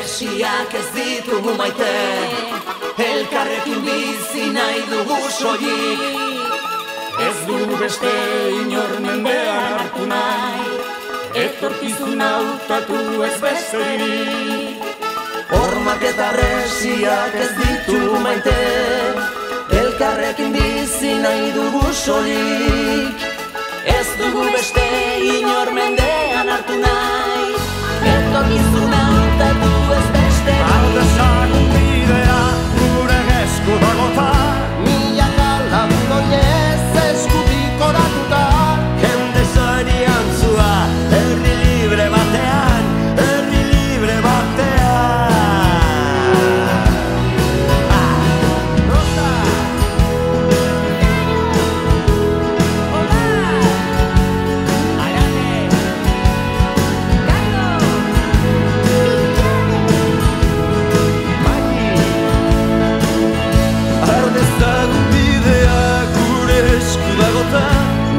harresiak ez ditugu maite, elkarrekin bizi nahi dugu soilik. Ez dugu beste inor mendean hartu nahi, etorkizuna hautatu ez besterik. Hormak eta harresiak ez ditugu maite, elkarrekin bizi nahi dugu soilik. Ez dugu beste inor mendean hartu nahi, etorkizuna hautatu ez besterik. Aldezagun bidea gure esku dagota, milaka lagun oinez eskutik oratuta. jende zorian zua, herri libre batean, herri libre batean.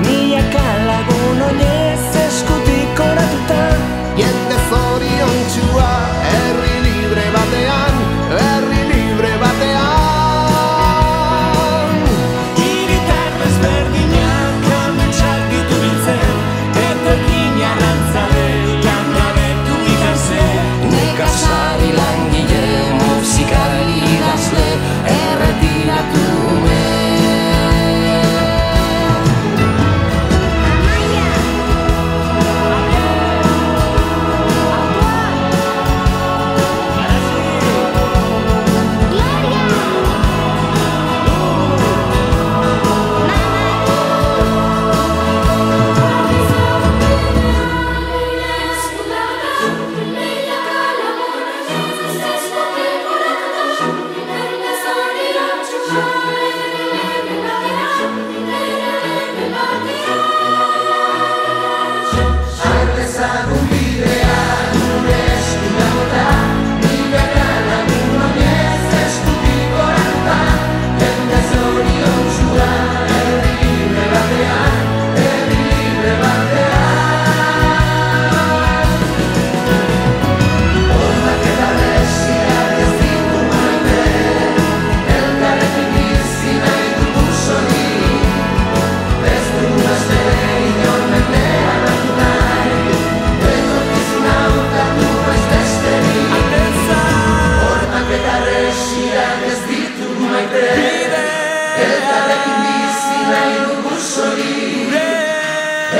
Milaka lagun oinez eskutik oratuta, Jende zoriontsua, herri libre batean, herri libre batean. Hiritar desberdinak ametsak ditu biltzen, etorkin arrantzale langabetu ikasen. nekazari langile, musikari idazle, erretiratu ume.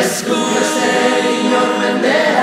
Esku beste inor mendean